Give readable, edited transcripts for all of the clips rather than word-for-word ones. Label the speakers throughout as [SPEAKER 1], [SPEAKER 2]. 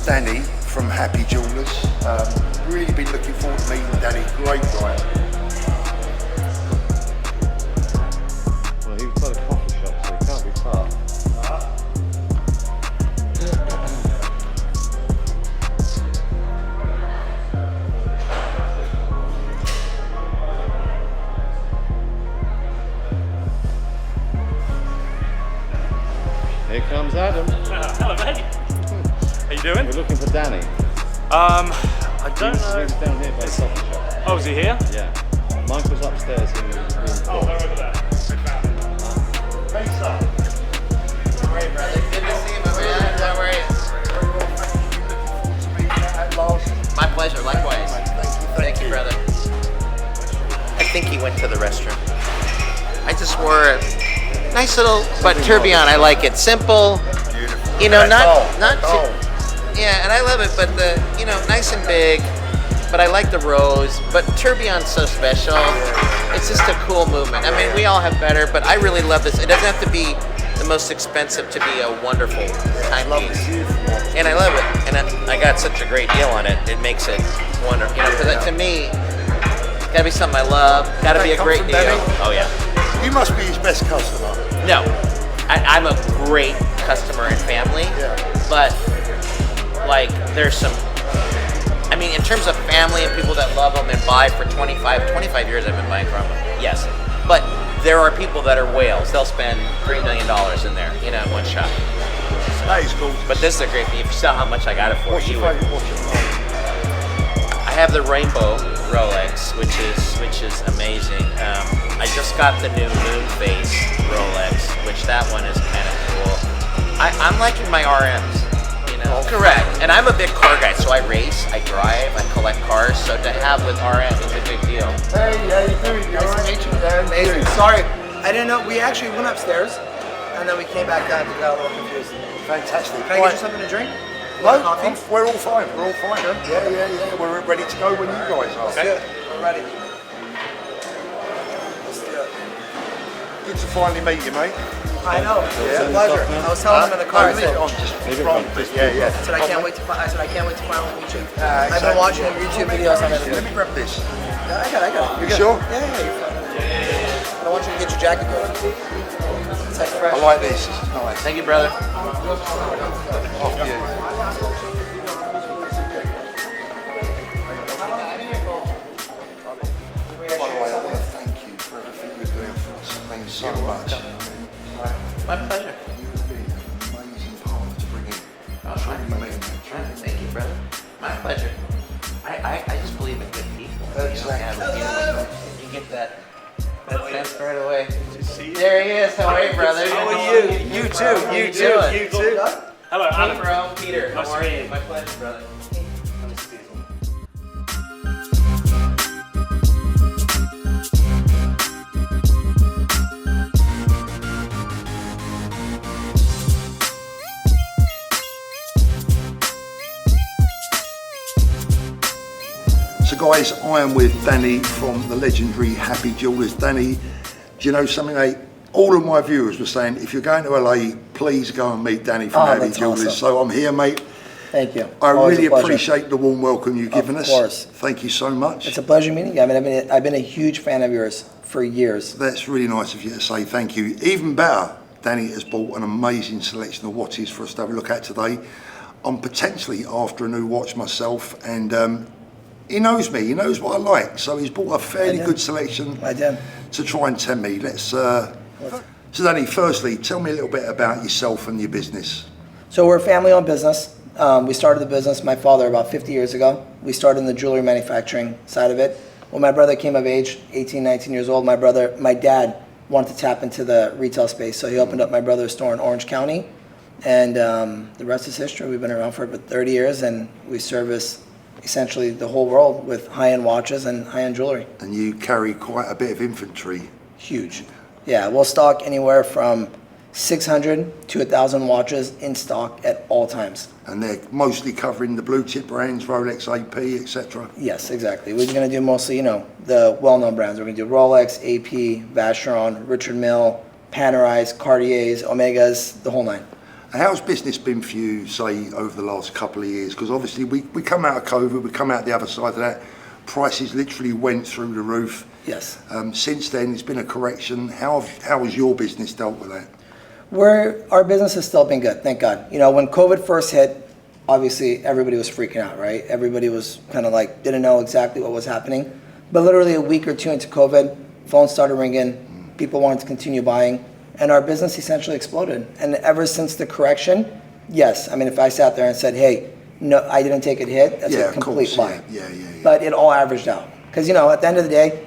[SPEAKER 1] Danny from Happy Jewellers. Really been looking forward to meeting Danny. Great guy.
[SPEAKER 2] Well, he was by the coffee shop, so he can't be far. Here comes Adam.
[SPEAKER 3] Hello, mate. How you doing?
[SPEAKER 2] We're looking for Danny.
[SPEAKER 3] I don't know.
[SPEAKER 2] He was down here by the coffee shop.
[SPEAKER 3] Oh, is he here?
[SPEAKER 2] Yeah. Michael's upstairs in room 4.
[SPEAKER 3] Oh, they're over there.
[SPEAKER 1] Thanks, sir.
[SPEAKER 4] Great, brother. Good to see you, my man. How are you? My pleasure, likewise. Thank you, brother. I think he went to the restroom. I just wore a nice little, but tourbillon, I like it. Simple,
[SPEAKER 1] Beautiful.
[SPEAKER 4] you know, not
[SPEAKER 1] Gold.
[SPEAKER 4] too, yeah, and I love it, but the, you know, nice and big, but I like the rose, but tourbillon's so special. It's just a cool movement. I mean, we all have better, but I really love this. It doesn't have to be the most expensive to be a wonderful timepiece. And I love it. And I got such a great deal on it. It makes it wonderful. You know, because to me, it's gotta be something I love. Gotta be a great deal. Oh yeah.
[SPEAKER 1] You must be his best customer.
[SPEAKER 4] No, I'm a great customer and family.
[SPEAKER 1] Yeah.
[SPEAKER 4] But like, there's some. I mean, in terms of family and people that love them and buy for 25 years I've been buying from them. Yes. But there are people that are whales. They'll spend $3 million in there, you know, in one shot.
[SPEAKER 1] That is cool.
[SPEAKER 4] But this is a great thing. If you saw how much I got it for,
[SPEAKER 1] What's your favourite watch at the moment?
[SPEAKER 4] I have the rainbow Rolex, which is amazing. I just got the new moon phase Rolex, which that one is kind of cool. I'm liking my RMs. Correct. And I'm a big car guy, so I race, I drive, I collect cars. So to have with RM is a big deal.
[SPEAKER 1] Hey, how you doing?
[SPEAKER 5] Nice to meet you. Amazing. Sorry, I didn't know. We actually went upstairs, and then we came back down and got a little confused.
[SPEAKER 1] Fantastic.
[SPEAKER 5] Can I get you something to drink?
[SPEAKER 1] No,
[SPEAKER 5] Coffee?
[SPEAKER 1] we're all fine. We're all fine. Yeah. We're ready to go when you guys are.
[SPEAKER 5] Let's do it. We're ready. Let's do it.
[SPEAKER 1] Good to finally meet you, mate.
[SPEAKER 5] I know. It's
[SPEAKER 1] Yeah.
[SPEAKER 5] a pleasure. I was telling him in the car. I
[SPEAKER 1] Leave it
[SPEAKER 5] said,
[SPEAKER 1] on, just
[SPEAKER 2] Leave it
[SPEAKER 1] front,
[SPEAKER 2] on.
[SPEAKER 1] but yeah.
[SPEAKER 5] I said I can't wait to. I said I can't wait to finally meet you. I've
[SPEAKER 1] Exactly.
[SPEAKER 5] been watching your YouTube videos on
[SPEAKER 1] Let
[SPEAKER 5] everything.
[SPEAKER 1] me grab this.
[SPEAKER 5] Yeah, I got it.
[SPEAKER 1] You sure?
[SPEAKER 5] Yeah, you're fine. I want you to get your jacket going. It's like fresh.
[SPEAKER 1] I like this. This is nice.
[SPEAKER 4] Thank you, brother.
[SPEAKER 1] Off you. By the way, I want to thank you for everything you're doing for us. Thank you so much.
[SPEAKER 4] My pleasure.
[SPEAKER 1] You've been an amazing partner to bring in. Truly mean that.
[SPEAKER 4] Thank you, brother. My pleasure. I just believe in good people.
[SPEAKER 1] Exactly.
[SPEAKER 4] You get that sense right away. There he is. How are you, brother?
[SPEAKER 3] How are you?
[SPEAKER 4] You too. You too.
[SPEAKER 3] You too. Hello,
[SPEAKER 4] Hey,
[SPEAKER 3] Adam.
[SPEAKER 4] bro. Peter.
[SPEAKER 3] Nice
[SPEAKER 4] How
[SPEAKER 3] to
[SPEAKER 4] are
[SPEAKER 3] meet
[SPEAKER 4] you?
[SPEAKER 3] you.
[SPEAKER 4] My pleasure, brother.
[SPEAKER 1] So guys, I am with Danny from the legendary Happy Jewellers. Danny, do you know something, mate? All of my viewers were saying, if you're going to LA, please go and meet Danny from Happy
[SPEAKER 5] that's
[SPEAKER 1] Jewellers.
[SPEAKER 5] awesome.
[SPEAKER 1] So I'm here, mate.
[SPEAKER 5] Thank you.
[SPEAKER 1] I
[SPEAKER 5] Always
[SPEAKER 1] really
[SPEAKER 5] a pleasure.
[SPEAKER 1] appreciate the warm welcome you've given us.
[SPEAKER 5] Of course.
[SPEAKER 1] Thank you so much.
[SPEAKER 5] It's a pleasure meeting you. I mean, I've been a huge fan of yours for years.
[SPEAKER 1] That's really nice of you to say thank you. Even better, Danny has bought an amazing selection of watches for us to have a look at today. I'm potentially after a new watch myself, and he knows me, he knows what I like, so he's bought a fairly good selection
[SPEAKER 5] I did.
[SPEAKER 1] to try and tempt me. So Danny, firstly, tell me a little bit about yourself and your business.
[SPEAKER 5] So we're a family-owned business. We started the business, my father, about 50 years ago. We started in the jewelry manufacturing side of it. When my brother came of age, 18, 19 years old, my dad wanted to tap into the retail space, so he opened up my brother's store in Orange County. And the rest is history. We've been around for about 30 years, and we service essentially the whole world with high-end watches and high-end jewelry.
[SPEAKER 1] And you carry quite a bit of inventory.
[SPEAKER 5] Huge. Yeah, we'll stock anywhere from 600 to 1,000 watches in stock at all times.
[SPEAKER 1] And they're mostly covering the blue chip brands, Rolex, AP, etc.
[SPEAKER 5] Yes, exactly. We're going to do mostly, you know, the well-known brands. We're going to do Rolex, AP, Vacheron, Richard Mille, Panerais, Cartiers, Omegas, the whole nine.
[SPEAKER 1] How's business been for you, say, over the last couple of years? Because obviously we come out of COVID, we come out the other side of that. Prices literally went through the roof.
[SPEAKER 5] Yes.
[SPEAKER 1] Since then, it's been a correction. How has your business dealt with that?
[SPEAKER 5] Our business has still been good, thank God. You know, when COVID first hit, obviously everybody was freaking out, right? Everybody was kind of like, didn't know exactly what was happening. But literally a week or two into COVID, phones started ringing, people wanted to continue buying, and our business essentially exploded. And ever since the correction, yes, I mean, if I sat there and said, hey, no, I didn't take a hit, that's a complete lie.
[SPEAKER 1] Yeah.
[SPEAKER 5] But it all averaged out. Because, you know, at the end of the day,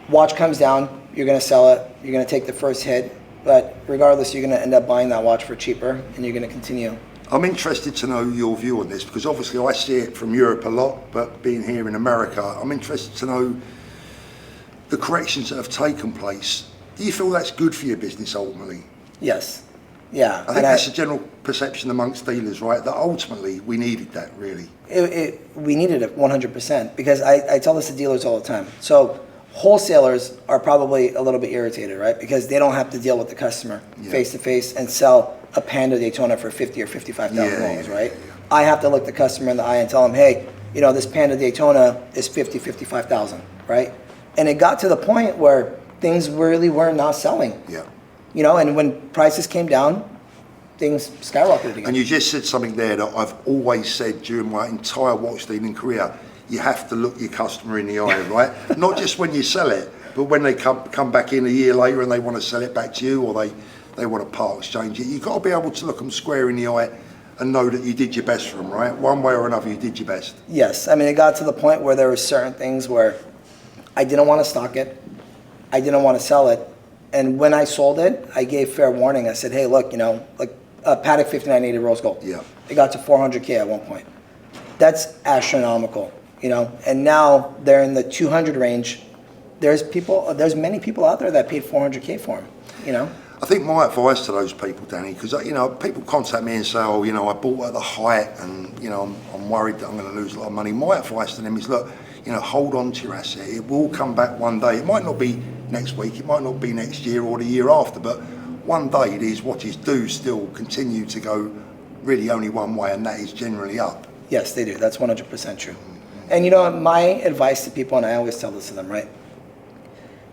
[SPEAKER 5] watch comes down, you're going to sell it, you're going to take the first hit, but regardless, you're going to end up buying that watch for cheaper, and you're going to continue.
[SPEAKER 1] I'm interested to know your view on this, because obviously I see it from Europe a lot, but being here in America, I'm interested to know the corrections that have taken place. Do you feel that's good for your business ultimately?
[SPEAKER 5] Yes. Yeah.
[SPEAKER 1] I think that's a general perception amongst dealers, right? That ultimately we needed that, really.
[SPEAKER 5] We needed it 100%, because I tell this to dealers all the time. So wholesalers are probably a little bit irritated, right? Because they don't have to deal with the customer face to face and sell a Panda Daytona for $50,000 or $55,000, right? I have to look the customer in the eye and tell them, hey, you know, this Panda Daytona is $55,000, right? And it got to the point where things really were not selling.
[SPEAKER 1] Yeah.
[SPEAKER 5] You know, and when prices came down, things skyrocketed again.
[SPEAKER 1] And you just said something there that I've always said during my entire watch dealing career. You have to look your customer in the eye, right? Not just when you sell it, but when they come back in a year later and they want to sell it back to you, or they want to part exchange it. You've got to be able to look them square in the eye and know that you did your best for them, right? One way or another, you did your best.
[SPEAKER 5] Yes. I mean, it got to the point where there were certain things where I didn't want to stock it. I didn't want to sell it. And when I sold it, I gave fair warning. I said, hey, look, you know, like a Patek 5980 rose gold.
[SPEAKER 1] Yeah.
[SPEAKER 5] It got to 400K at one point. That's astronomical, you know. And now they're in the 200 range. There's many people out there that paid 400K for them, you know.
[SPEAKER 1] I think my advice to those people, Danny, because, you know, people contact me and say, oh, you know, I bought at the height and, you know, I'm worried that I'm going to lose a lot of money. My advice to them is, look, you know, hold on to your asset. It will come back one day. It might not be next week, it might not be next year or the year after, but one day these watches do still continue to go really only one way, and that is generally up.
[SPEAKER 5] Yes, they do. That's 100% true. And, you know, my advice to people, and I always tell this to them, right?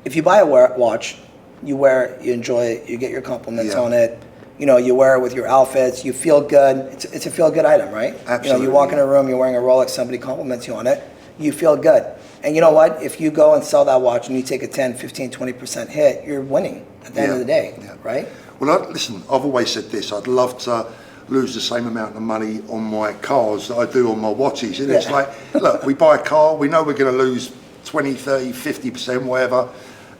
[SPEAKER 5] If you buy a watch, you wear it, you enjoy it, you get your compliments on it, you know, you wear it with your outfits, you feel good. It's a feel-good item, right?
[SPEAKER 1] Absolutely.
[SPEAKER 5] You know, you walk in a room, you're wearing a Rolex, somebody compliments you on it, you feel good. And you know what? If you go and sell that watch and you take a 10, 15, 20% hit, you're winning at the end of the day, right?
[SPEAKER 1] Well, listen, I've always said this. I'd love to lose the same amount of money on my cars that I do on my watches. And it's like, look, we buy a car, we know we're going to lose 20, 30, 50%, whatever.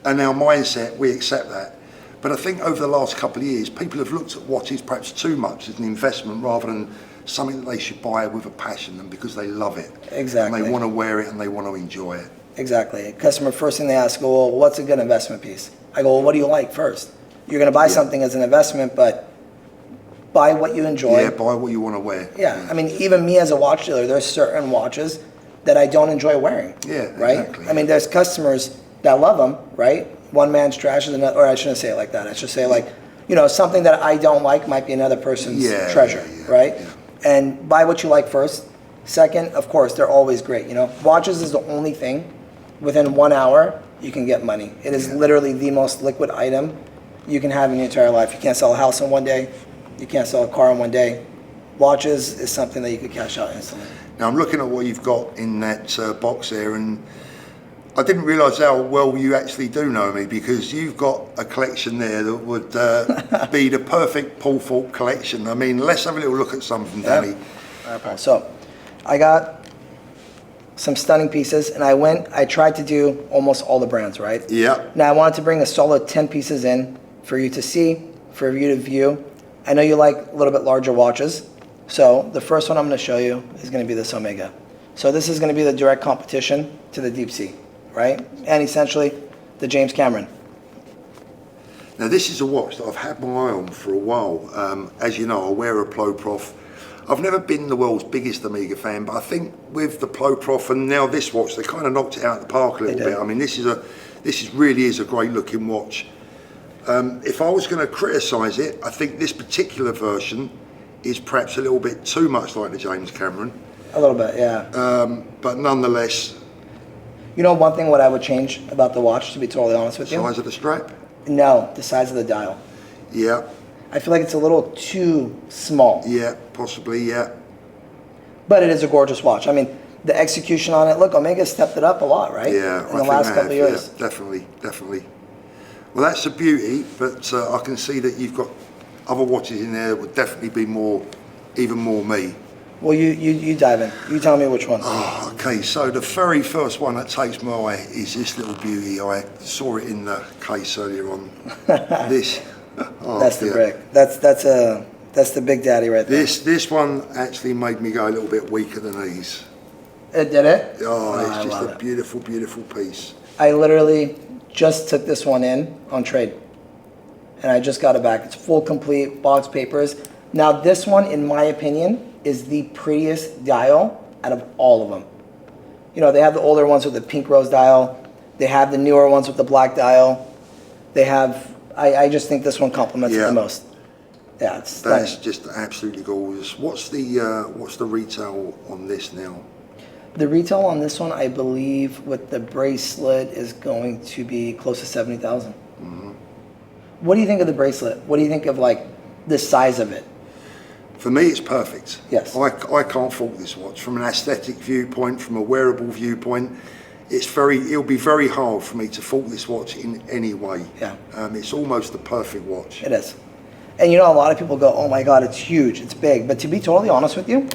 [SPEAKER 1] And our mindset, we accept that. But I think over the last couple of years, people have looked at watches perhaps too much as an investment rather than something that they should buy with a passion and because they love it.
[SPEAKER 5] Exactly.
[SPEAKER 1] And they want to wear it and they want to enjoy it.
[SPEAKER 5] Exactly. Customer, first thing they ask, well, what's a good investment piece? I go, well, what do you like first? You're going to buy something as an investment, but buy what you enjoy.
[SPEAKER 1] Yeah, buy what you want to wear.
[SPEAKER 5] Yeah. I mean, even me as a watch dealer, there's certain watches that I don't enjoy wearing.
[SPEAKER 1] Yeah,
[SPEAKER 5] right?
[SPEAKER 1] exactly.
[SPEAKER 5] I mean, there's customers that love them, right? One man's trash is another, or I shouldn't say it like that. I should say like, you know, something that I don't like might be another person's treasure, right? Yeah. And buy what you like first. Second, of course, they're always great. You know, watches is the only thing within 1 hour you can get money. It is literally the most liquid item you can have in your entire life. You can't sell a house in one day. You can't sell a car in one day. Watches is something that you could cash out instantly.
[SPEAKER 1] Now I'm looking at what you've got in that box there, and I didn't realise how well you actually do know me, because you've got a collection there that would be the perfect Paul Thorpe collection. I mean, let's have a little look at something, Danny.
[SPEAKER 5] All right, Paul. So I got some stunning pieces, and I tried to do almost all the brands, right?
[SPEAKER 1] Yeah.
[SPEAKER 5] Now I wanted to bring a solid 10 pieces in for you to see, for you to view. I know you like a little bit larger watches. So the first one I'm going to show you is going to be this Omega. So this is going to be the direct competition to the Deep Sea, right? And essentially the James Cameron.
[SPEAKER 1] Now this is a watch that I've had my eye on for a while. As you know, I wear a Ploprof. I've never been the world's biggest Omega fan, but I think with the Ploprof and now this watch, they kind of knocked it out of the park a little bit. I mean, this really is a great looking watch. If I was going to criticise it, I think this particular version is perhaps a little bit too much like the James Cameron.
[SPEAKER 5] A little bit, yeah.
[SPEAKER 1] But nonetheless,
[SPEAKER 5] You know, one thing what I would change about the watch, to be totally honest with you?
[SPEAKER 1] size of the strap.
[SPEAKER 5] No, the size of the dial.
[SPEAKER 1] Yeah,
[SPEAKER 5] I feel like it's a little too small,
[SPEAKER 1] yeah, possibly, yeah.
[SPEAKER 5] but it is a gorgeous watch. I mean, the execution on it, look, Omega stepped it up a lot, right?
[SPEAKER 1] Yeah,
[SPEAKER 5] In the last couple of years.
[SPEAKER 1] Yeah, definitely. Well, that's the beauty, but I can see that you've got other watches in there that would definitely be even more me.
[SPEAKER 5] Well, you dive in. You tell me which one.
[SPEAKER 1] Oh, okay, so the very first one that takes my eye is this little beauty. I saw it in the case earlier on. This. Oh,
[SPEAKER 5] That's the
[SPEAKER 1] dear.
[SPEAKER 5] brick. That's the Big Daddy right there.
[SPEAKER 1] This one actually made me go a little bit weaker than these.
[SPEAKER 5] It did it?
[SPEAKER 1] Oh,
[SPEAKER 5] I
[SPEAKER 1] it's just
[SPEAKER 5] love
[SPEAKER 1] a
[SPEAKER 5] it.
[SPEAKER 1] beautiful, beautiful piece.
[SPEAKER 5] I literally just took this one in on trade, and I just got it back. It's full, complete, box papers. Now, this one, in my opinion, is the prettiest dial out of all of them. You know, they have the older ones with the pink rose dial. They have the newer ones with the black dial. They have, I just think this one complements it
[SPEAKER 1] Yeah.
[SPEAKER 5] the most. Yeah, it's stunning.
[SPEAKER 1] That's just absolutely gorgeous. What's the retail on this now?
[SPEAKER 5] The retail on this one, I believe, with the bracelet is going to be close to 70,000.
[SPEAKER 1] Mm-hmm.
[SPEAKER 5] What do you think of the bracelet? What do you think of like the size of it?
[SPEAKER 1] For me, it's perfect.
[SPEAKER 5] Yes.
[SPEAKER 1] I can't fault this watch from an aesthetic viewpoint, from a wearable viewpoint. It'll be very hard for me to fault this watch in any way.
[SPEAKER 5] Yeah.
[SPEAKER 1] It's almost the perfect watch.
[SPEAKER 5] It is. And you know, a lot of people go, oh my God, it's huge, it's big. But to be totally honest with you,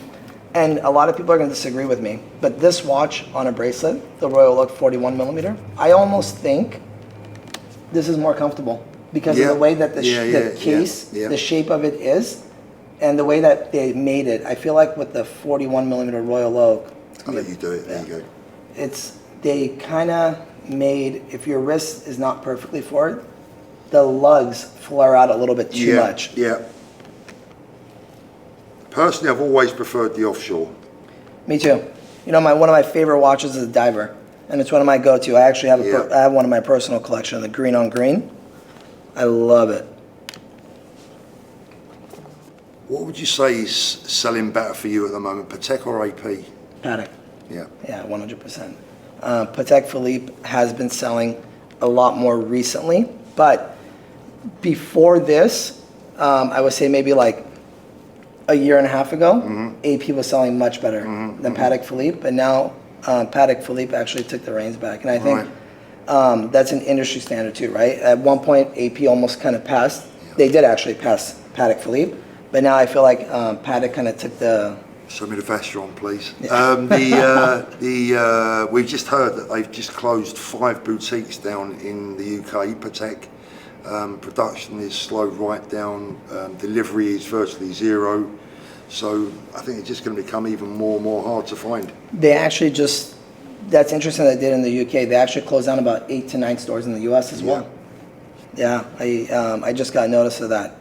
[SPEAKER 5] and a lot of people are going to disagree with me, but this watch on a bracelet, the Royal Oak 41 millimeter, I almost think this is more comfortable because
[SPEAKER 1] Yeah.
[SPEAKER 5] of the way that the
[SPEAKER 1] Yeah,
[SPEAKER 5] case,
[SPEAKER 1] yeah.
[SPEAKER 5] the shape of it is, and the way that they made it. I feel like with the 41 millimeter Royal Oak,
[SPEAKER 1] I'll let you do it. There you go.
[SPEAKER 5] they kind of made, if your wrist is not perfectly forward, the lugs flare out a little bit too much.
[SPEAKER 1] Yeah. Personally, I've always preferred the offshore.
[SPEAKER 5] Me too. You know, one of my favorite watches is a diver, and it's one of my go-to. I actually have
[SPEAKER 1] Yeah.
[SPEAKER 5] I have one in my personal collection, the green on green. I love it.
[SPEAKER 1] What would you say is selling better for you at the moment, Patek or AP?
[SPEAKER 5] Patek.
[SPEAKER 1] Yeah.
[SPEAKER 5] Yeah, 100%. Patek Philippe has been selling a lot more recently, but before this, I would say maybe like a year and a half ago, AP was selling much better than Patek Philippe, and now Patek Philippe actually took the reins back, and I think that's an industry standard too, right? At one point, AP almost kind of passed. They did actually pass Patek Philippe, but now I feel like Patek kind of took the.
[SPEAKER 1] Show me the Vacheron, please.
[SPEAKER 5] Yeah.
[SPEAKER 1] We've just heard that they've just closed 5 boutiques down in the UK, Patek. Production is slowed right down. Delivery is virtually zero. So I think it's just going to become even more and more hard to find.
[SPEAKER 5] They actually just, that's interesting they did in the UK. They actually closed down about 8 to 9 stores in the US as well. Yeah, I just got notice of that.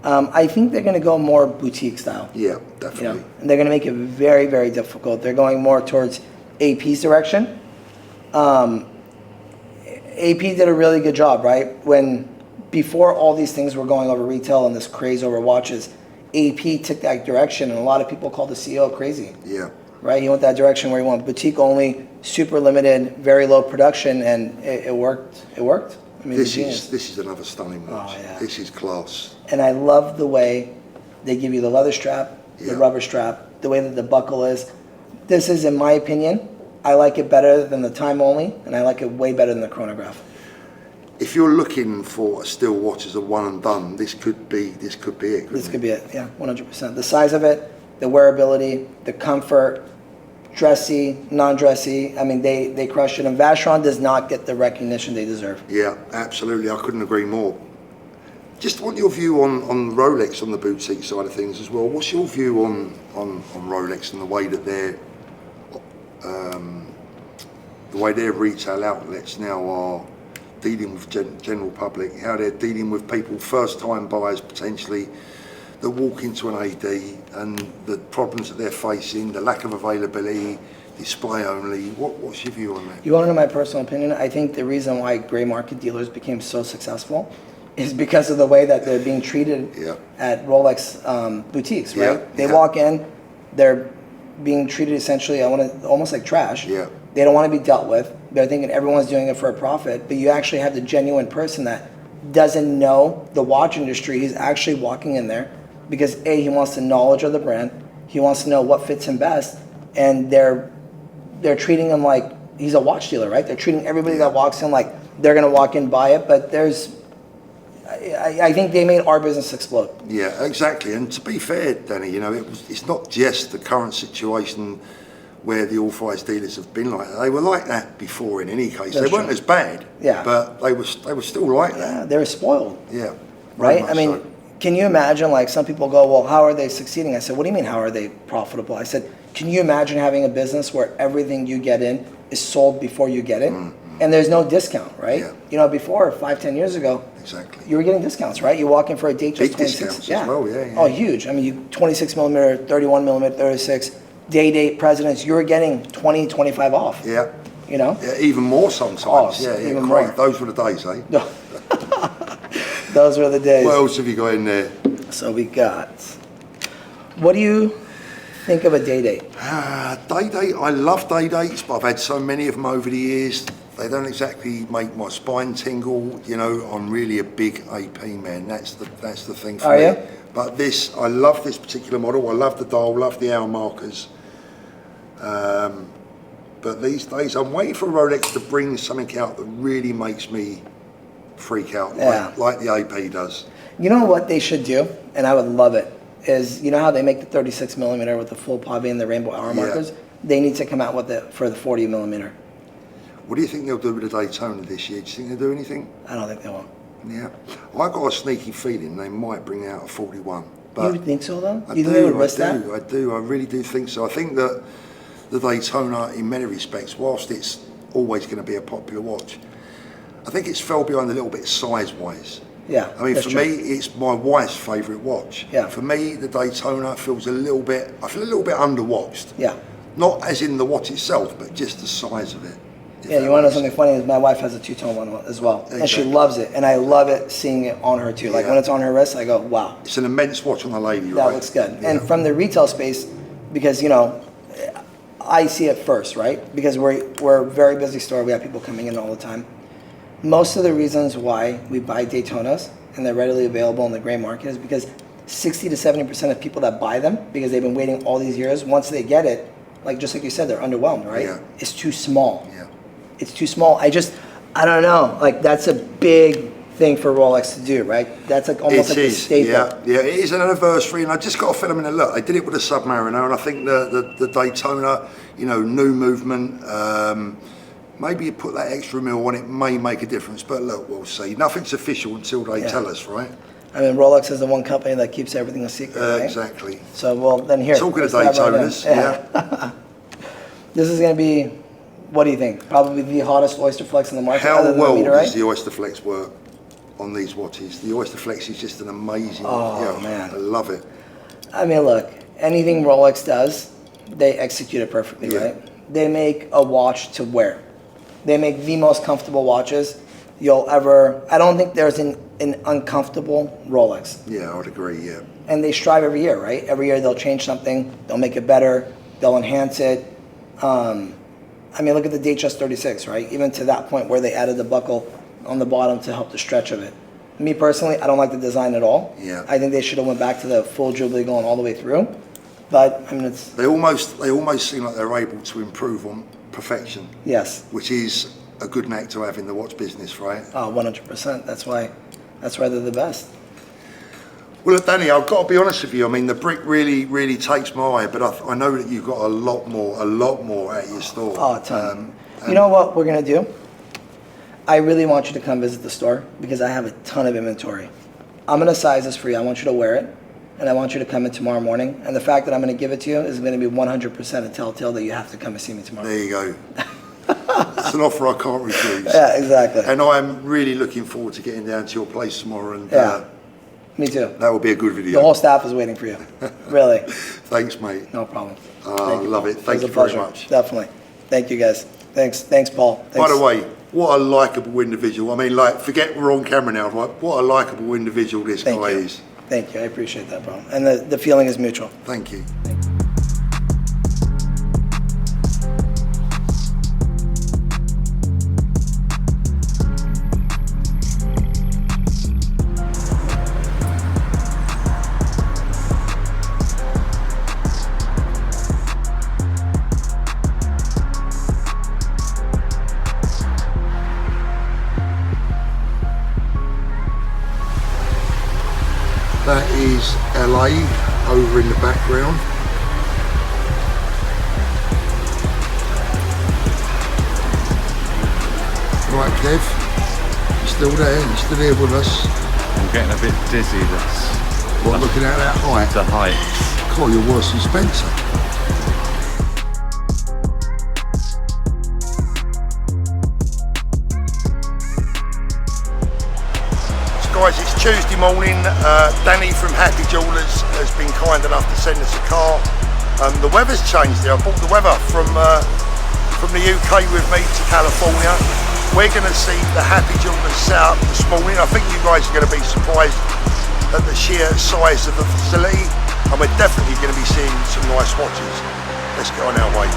[SPEAKER 5] I think they're going to go more boutique style.
[SPEAKER 1] Yeah, definitely.
[SPEAKER 5] And they're going to make it very, very difficult. They're going more towards AP's direction. AP did a really good job, right? Before all these things were going over retail and this craze over watches, AP took that direction, and a lot of people called the CEO crazy.
[SPEAKER 1] Yeah.
[SPEAKER 5] Right? He went that direction where he went boutique only, super limited, very low production, and it worked. It worked. I mean,
[SPEAKER 1] This is another stunning watch.
[SPEAKER 5] Oh, yeah.
[SPEAKER 1] This is class.
[SPEAKER 5] And I love the way they give you the leather strap,
[SPEAKER 1] Yeah.
[SPEAKER 5] the rubber strap, the way that the buckle is. This is, in my opinion, I like it better than the time only, and I like it way better than the chronograph.
[SPEAKER 1] If you're looking for a still watch as a one and done, this could be it.
[SPEAKER 5] This could be it, yeah, 100%. The size of it, the wearability, the comfort, dressy, non-dressy. I mean, they crush it, and Vacheron does not get the recognition they deserve.
[SPEAKER 1] Yeah, absolutely. I couldn't agree more. Just want your view on Rolex on the boutique side of things as well. What's your view on Rolex and the way that their retail outlets now are dealing with general public, how they're dealing with people, first-time buyers potentially, that walk into an AD and the problems that they're facing, the lack of availability, display only. What's your view on that?
[SPEAKER 5] You want to know my personal opinion? I think the reason why gray market dealers became so successful is because of the way that they're being treated
[SPEAKER 1] Yeah.
[SPEAKER 5] at Rolex boutiques, right?
[SPEAKER 1] Yeah,
[SPEAKER 5] They
[SPEAKER 1] yeah.
[SPEAKER 5] walk in, they're being treated essentially, almost like trash.
[SPEAKER 1] Yeah.
[SPEAKER 5] They don't want to be dealt with. They're thinking everyone's doing it for a profit, but you actually have the genuine person that doesn't know the watch industry. He's actually walking in there because A, he wants the knowledge of the brand. He wants to know what fits him best, and they're treating him like he's a watch dealer, right? They're treating everybody that walks in like they're gonna walk in, buy it, but I think they made our business explode.
[SPEAKER 1] Yeah, exactly. And to be fair, Danny, you know, it's not just the current situation where the authorised dealers have been like that. They were like that before in any case.
[SPEAKER 5] That's
[SPEAKER 1] they weren't
[SPEAKER 5] true.
[SPEAKER 1] as bad,
[SPEAKER 5] Yeah.
[SPEAKER 1] but they were still like that.
[SPEAKER 5] Yeah, they were spoiled,
[SPEAKER 1] Yeah.
[SPEAKER 5] right?
[SPEAKER 1] very much
[SPEAKER 5] I mean,
[SPEAKER 1] so.
[SPEAKER 5] can you imagine, like, some people go, well, how are they succeeding? I said, what do you mean, how are they profitable? I said, can you imagine having a business where everything you get in is sold before you get it? And there's no discount, right?
[SPEAKER 1] Yeah.
[SPEAKER 5] You know, before, 5-10 years ago,
[SPEAKER 1] Exactly.
[SPEAKER 5] you were getting discounts, right? You walk in for a date just
[SPEAKER 1] Big
[SPEAKER 5] 26.
[SPEAKER 1] discounts as well, yeah.
[SPEAKER 5] Oh, huge. I mean, you 26 millimeter, 31 millimeter, 36, date presidents, you were getting 20, 25 off.
[SPEAKER 1] Yeah.
[SPEAKER 5] You know?
[SPEAKER 1] Yeah, even more sometimes.
[SPEAKER 5] Oh,
[SPEAKER 1] yeah,
[SPEAKER 5] even
[SPEAKER 1] great.
[SPEAKER 5] more.
[SPEAKER 1] Those were the days, eh?
[SPEAKER 5] Those were the days.
[SPEAKER 1] What else have you got in there?
[SPEAKER 5] So we got, what do you think of a day date?
[SPEAKER 1] Day date, I love day dates, but I've had so many of them over the years. They don't exactly make my spine tingle. You know, I'm really a big AP man. That's the thing for
[SPEAKER 5] Are
[SPEAKER 1] me.
[SPEAKER 5] you?
[SPEAKER 1] But I love this particular model. I love the dial, love the hour markers. But these days, I'm waiting for Rolex to bring something out that really makes me freak out,
[SPEAKER 5] Yeah.
[SPEAKER 1] like the AP does.
[SPEAKER 5] You know what they should do, and I would love it, is you know how they make the 36 millimeter with the full pave and the rainbow hour
[SPEAKER 1] Yeah.
[SPEAKER 5] markers? They need to come out with it for the 40 millimeter.
[SPEAKER 1] What do you think they'll do with the Daytona this year? Do you think they'll do anything?
[SPEAKER 5] I don't think they will.
[SPEAKER 1] Yeah. I got a sneaky feeling they might bring out a 41. But
[SPEAKER 5] You think so, though?
[SPEAKER 1] I
[SPEAKER 5] You
[SPEAKER 1] do,
[SPEAKER 5] think they would risk that?
[SPEAKER 1] I do. I really do think so. I think that the Daytona, in many respects, whilst it's always going to be a popular watch, I think it's fell behind a little bit size-wise.
[SPEAKER 5] Yeah,
[SPEAKER 1] I mean,
[SPEAKER 5] that's
[SPEAKER 1] for
[SPEAKER 5] true.
[SPEAKER 1] me, it's my wife's favourite watch.
[SPEAKER 5] Yeah.
[SPEAKER 1] For me, the Daytona feels a little bit, I feel a little bit underwatched.
[SPEAKER 5] Yeah.
[SPEAKER 1] Not as in the watch itself, but just the size of it. if
[SPEAKER 5] Yeah,
[SPEAKER 1] that
[SPEAKER 5] you want to know
[SPEAKER 1] makes
[SPEAKER 5] something funny? Is my wife has a two-tone one as well, and she
[SPEAKER 1] Exactly.
[SPEAKER 5] loves it, and I love it seeing it on her too. Like
[SPEAKER 1] Yeah.
[SPEAKER 5] when it's on her wrist, I go, "Wow,
[SPEAKER 1] It's an immense watch on the lady,
[SPEAKER 5] that
[SPEAKER 1] right?
[SPEAKER 5] looks good."
[SPEAKER 1] Yeah.
[SPEAKER 5] And from the retail space, because you know, I see it first, right? Because we're a very busy store. We have people coming in all the time. Most of the reasons why we buy Daytonas and they're readily available in the gray market is because 60 to 70% of people that buy them, because they've been waiting all these years, once they get it, like just like you said, they're underwhelmed, right?
[SPEAKER 1] Yeah.
[SPEAKER 5] It's too small.
[SPEAKER 1] Yeah.
[SPEAKER 5] It's too small. I don't know. Like that's a big thing for Rolex to do, right? That's like almost like a staple.
[SPEAKER 1] Yeah, it is an anniversary, and I just got to fill them in a look. I did it with a Submariner, and I think the Daytona, you know, new movement, maybe you put that extra mil on it may make a difference, but look, we'll see. Nothing's official until they
[SPEAKER 5] Yeah.
[SPEAKER 1] tell us, right?
[SPEAKER 5] I mean, Rolex is the one company that keeps everything a secret, right?
[SPEAKER 1] Exactly.
[SPEAKER 5] So, well, then here.
[SPEAKER 1] Talking of
[SPEAKER 5] let's dive right in.
[SPEAKER 1] Daytonas, yeah.
[SPEAKER 5] This is going to be, what do you think? Probably the hottest Oyster Flex in the market.
[SPEAKER 1] How
[SPEAKER 5] other than the
[SPEAKER 1] well
[SPEAKER 5] Meteorite?
[SPEAKER 1] does the Oyster Flex work on these watches? The Oyster Flex is just an amazing,
[SPEAKER 5] Oh, man.
[SPEAKER 1] I love it.
[SPEAKER 5] I mean, look, anything Rolex does, they execute it perfectly,
[SPEAKER 1] Yeah.
[SPEAKER 5] right? They make a watch to wear. They make the most comfortable watches you'll ever. I don't think there's an uncomfortable Rolex.
[SPEAKER 1] Yeah, I would agree, yeah.
[SPEAKER 5] And they strive every year, right? Every year they'll change something, they'll make it better, they'll enhance it. I mean, look at the Datejust 36, right? Even to that point where they added the buckle on the bottom to help the stretch of it. Me personally, I don't like the design at all.
[SPEAKER 1] Yeah.
[SPEAKER 5] I think they should have went back to the full Jubilee going all the way through. But I mean, it's
[SPEAKER 1] They almost seem like they're able to improve on perfection,
[SPEAKER 5] yes,
[SPEAKER 1] which is a good knack to have in the watch business, right?
[SPEAKER 5] 100%. That's why they're the best.
[SPEAKER 1] Well, look, Danny, I've got to be honest with you. I mean, the brick really takes my eye, but I know that you've got a lot more at your store.
[SPEAKER 5] Oh, a ton. You know what we're gonna do? I really want you to come visit the store because I have a ton of inventory. I'm gonna size this for you. I want you to wear it, and I want you to come in tomorrow morning. And the fact that I'm gonna give it to you is gonna be 100% a telltale that you have to come and see me tomorrow.
[SPEAKER 1] There you go. It's an offer I can't refuse.
[SPEAKER 5] Yeah, exactly.
[SPEAKER 1] And I'm really looking forward to getting down to your place tomorrow, and
[SPEAKER 5] Yeah. Me too.
[SPEAKER 1] that will be a good
[SPEAKER 5] The
[SPEAKER 1] video.
[SPEAKER 5] whole staff is waiting for you. Really,
[SPEAKER 1] Thanks, mate.
[SPEAKER 5] no problem.
[SPEAKER 1] Oh,
[SPEAKER 5] Thank you,
[SPEAKER 1] love
[SPEAKER 5] Paul.
[SPEAKER 1] it. Thank
[SPEAKER 5] was
[SPEAKER 1] you
[SPEAKER 5] a
[SPEAKER 1] very
[SPEAKER 5] pleasure.
[SPEAKER 1] much.
[SPEAKER 5] Definitely. Thank you, guys. Thanks, Paul.
[SPEAKER 1] By
[SPEAKER 5] Thanks.
[SPEAKER 1] the way, what a likeable individual. I mean, like, forget we're on camera now, right? What a likeable individual this
[SPEAKER 5] Thank
[SPEAKER 1] guy
[SPEAKER 5] you.
[SPEAKER 1] is.
[SPEAKER 5] Thank you. I appreciate that, bro. And the feeling is mutual.
[SPEAKER 1] Thank you. That is LA over in the background. Right, Kev, you still there? You still here with us?
[SPEAKER 2] I'm getting a bit dizzy.
[SPEAKER 1] What, looking at that height?
[SPEAKER 2] The height.
[SPEAKER 1] Cool, you're worse than Spencer. Guys, it's Tuesday morning. Danny from Happy Jewellers has been kind enough to send us a car. The weather's changed there. I brought the weather from the UK with me to California. We're going to see the Happy Jewellers set up this morning. I think you guys are going to be surprised at the sheer size of the facility, and we're definitely going to be seeing some nice watches. Let's get on our way.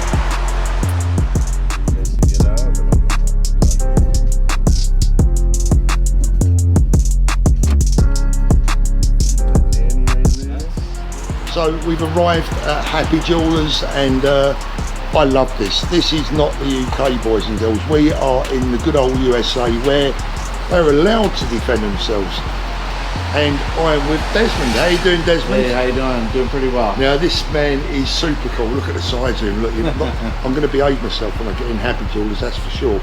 [SPEAKER 1] So we've arrived at Happy Jewellers, and I love this. This is not the UK, boys and girls. We are in the good old USA where they're allowed to defend themselves. And I'm with Desmond. How you doing, Desmond?
[SPEAKER 6] Hey, how you doing? I'm doing pretty well.
[SPEAKER 1] Now this man is super cool. Look at the size of him. Look, I'm going to behave myself when I get in Happy Jewellers, that's for sure.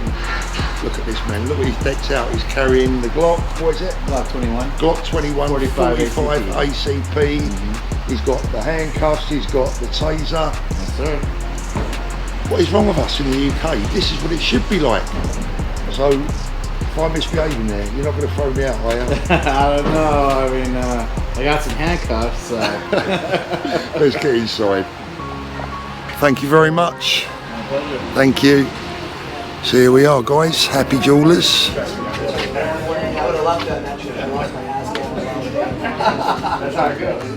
[SPEAKER 1] Look at this man. Look what he's decked out. He's carrying the Glock. What is it?
[SPEAKER 6] Glock 21.
[SPEAKER 1] Glock 21, 45 ACP. He's got the handcuffs, he's got the taser.
[SPEAKER 6] Yes, sir.
[SPEAKER 1] What is wrong with us in the UK? This is what it should be like. So, if I'm misbehaving there, you're not going to throw me out, are you?
[SPEAKER 6] I don't know. I mean, I got some handcuffs, so.
[SPEAKER 1] Let's get inside. Thank you very much.
[SPEAKER 6] My pleasure.
[SPEAKER 1] Thank you. So here we are, guys. Happy Jewellers.
[SPEAKER 5] I would have loved that. I lost my ass.
[SPEAKER 6] That's how it goes.